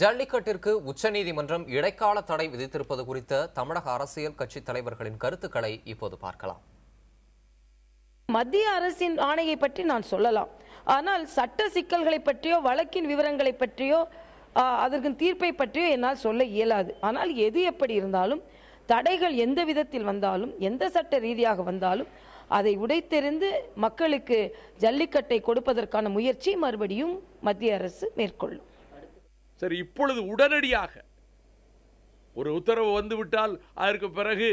ஜல்லிக்கட்டிற்கு உச்சநீதிமன்றம் இடைக்கால தடை விதித்திருப்பது குறித்த தமிழக அரசியல் கட்சி தலைவர்களின் கருத்துக்களை இப்போது பார்க்கலாம். மத்திய அரசின் ஆணையை பற்றி நான் சொல்லலாம். ஆனால் சட்ட சிக்கல்களை பற்றியோ வழக்கின் விவரங்களை பற்றியோ அதற்கு தீர்ப்பை பற்றியோ என்னால் சொல்ல இயலாது. ஆனால் எது எப்படி இருந்தாலும் தடைகள் எந்த விதத்தில் வந்தாலும் எந்த சட்ட ரீதியாக வந்தாலும் அதை உடைத்தெறிந்து மக்களுக்கு ஜல்லிக்கட்டை கொடுப்பதற்கான முயற்சி மறுபடியும் மத்திய அரசு மேற்கொள்ளும். சரி, இப்பொழுது உடனடியாக ஒரு உத்தரவு வந்துவிட்டால் அதற்கு பிறகு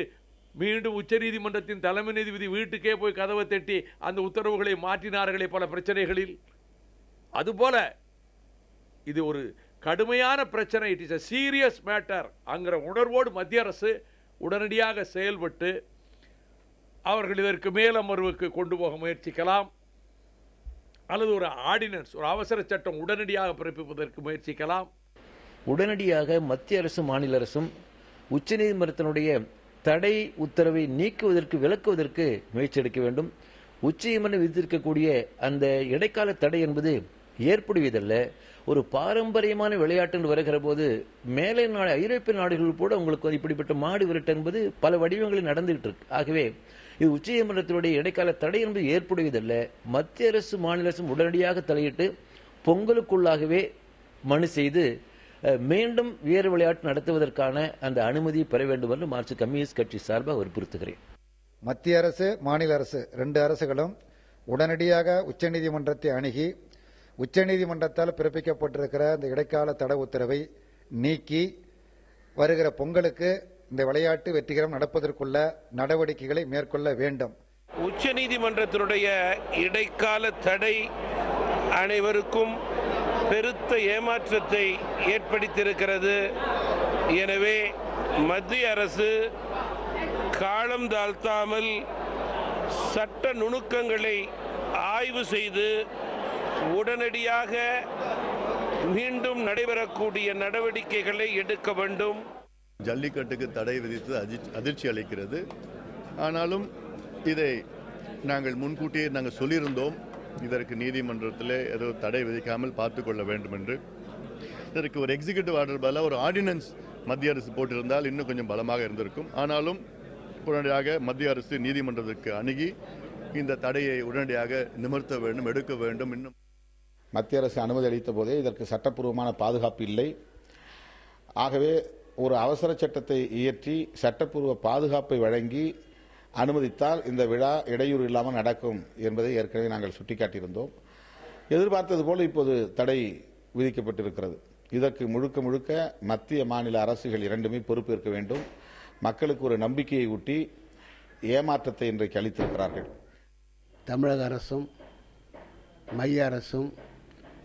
மீண்டும் உச்சநீதிமன்றத்தின் தலைமை நீதிபதி வீட்டுக்கே போய் கதவை தட்டி அந்த உத்தரவுகளை மாற்றினார்களே பல பிரச்சனைகளில், அதுபோல இது ஒரு கடுமையான பிரச்சனை, it is a serious matter அங்கிற உணர்வோடு மத்திய அரசு உடனடியாக செயல்பட்டு அவர்கள் இதற்கு மேலமர்வுக்கு கொண்டு போக முயற்சிக்கலாம், அல்லது ஒரு ஆர்டினன்ஸ், ஒரு அவசர சட்டம் உடனடியாக பிறப்பிப்பதற்கு முயற்சிக்கலாம். உடனடியாக மத்திய அரசும் மாநில அரசும் உச்சநீதிமன்றத்தினுடைய தடை உத்தரவை நீக்குவதற்கு விலக்குவதற்கு முயற்சி எடுக்க வேண்டும். உச்சநீதிமன்றம் விதித்திருக்கக்கூடிய அந்த இடைக்கால தடை என்பது ஏற்படுவதல்ல, ஒரு பாரம்பரியமான விளையாட்டு என்று வருகிற போது மேலை நாடு ஐரோப்பிய நாடுகள் கூட உங்களுக்கு இப்படிப்பட்ட மாடு விரட்டு என்பது பல வடிவங்களில் நடந்துகிட்டு இருக்கு. ஆகவே இது உச்சநீதிமன்றத்தினுடைய இடைக்கால தடை என்பது ஏற்படுவதல்ல. மத்திய அரசு மாநில அரசும் உடனடியாக தலையிட்டு பொங்கலுக்குள்ளாகவே மனு செய்து மீண்டும் வேறு விளையாட்டு நடத்துவதற்கான அந்த அனுமதியை பெற வேண்டும் என்று மார்க்சிஸ்ட் கம்யூனிஸ்ட் கட்சி சார்பாக வற்புறுத்துகிறேன். மத்திய அரசு மாநில அரசு ரெண்டு அரசுகளும் உடனடியாக உச்சநீதிமன்றத்தை அணுகி உச்சநீதிமன்றத்தால் பிறப்பிக்கப்பட்டிருக்கிற இந்த இடைக்கால தடை உத்தரவை நீக்கி வருகிற பொங்கலுக்கு இந்த விளையாட்டு வெற்றிகரம் நடப்பதற்குள்ள நடவடிக்கைகளை மேற்கொள்ள வேண்டும். உச்சநீதிமன்றத்தினுடைய இடைக்கால தடை அனைவருக்கும் பெருத்த ஏமாற்றத்தை ஏற்படுத்தியிருக்கிறது. எனவே மத்திய அரசு காலம் தாழ்த்தாமல் சட்ட நுணுக்கங்களை ஆய்வு செய்து உடனடியாக மீண்டும் நடைபெறக்கூடிய நடவடிக்கைகளை எடுக்க வேண்டும். ஜல்லிக்கட்டுக்கு தடை விதித்து அதிர்ச்சி அளிக்கிறது. ஆனாலும் இதை நாங்கள் முன்கூட்டியே சொல்லியிருந்தோம், இதற்கு நீதிமன்றத்தில் ஏதோ தடை விதிக்காமல் பார்த்து கொள்ள வேண்டும் என்று. இதற்கு ஒரு எக்ஸிக்யூட்டிவ் ஆர்டர் பதிலாக ஒரு ஆர்டினன்ஸ் மத்திய அரசு போட்டிருந்தால் இன்னும் கொஞ்சம் பலமாக இருந்திருக்கும். ஆனாலும் உடனடியாக மத்திய அரசு நீதிமன்றத்திற்கு அணுகி இந்த தடையை உடனடியாக நிமிர்த்த வேண்டும், எடுக்க வேண்டும். இன்னும் மத்திய அரசு அனுமதி அளித்த போதே இதற்கு சட்டப்பூர்வமான பாதுகாப்பு இல்லை. ஆகவே ஒரு அவசர சட்டத்தை இயற்றி சட்டப்பூர்வ பாதுகாப்பை வழங்கி அனுமதித்தால் இந்த விழா இடையூறு இல்லாமல் நடக்கும் என்பதை ஏற்கனவே நாங்கள் சுட்டிக்காட்டியிருந்தோம். எதிர்பார்த்தது போல இப்போது தடை விதிக்கப்பட்டிருக்கிறது. இதற்கு முழுக்க முழுக்க மத்திய மாநில அரசுகள் இரண்டுமே பொறுப்பேற்க வேண்டும். மக்களுக்கு ஒரு நம்பிக்கையை ஊட்டி ஏமாற்றத்தை இன்றைக்கு அளித்திருக்கிறார்கள். தமிழக அரசும் மைய அரசும்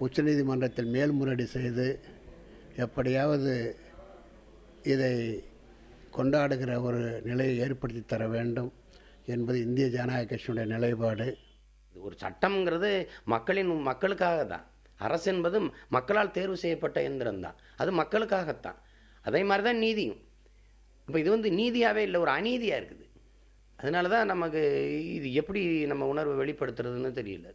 உச்சநீதிமன்றத்தில் மேல்முறையீடு செய்து எப்படியாவது இதை கொண்டாடுகிற ஒரு நிலையை ஏற்படுத்தி தர வேண்டும் என்பது இந்திய ஜனநாயக கட்சியினுடைய நிலைப்பாடு. ஒரு சட்டம்ங்கிறது மக்களுக்காக தான். அரசு என்பது மக்களால் தேர்வு செய்யப்பட்ட இயந்திரம் தான், அது மக்களுக்காகத்தான். அதே மாதிரி தான் நீதியும். இப்போ இது நீதியாகவே இல்லை, ஒரு அநீதியாக இருக்குது. அதனால தான் நமக்கு இது எப்படி நம்ம உணர்வை வெளிப்படுத்துறதுன்னு தெரியல.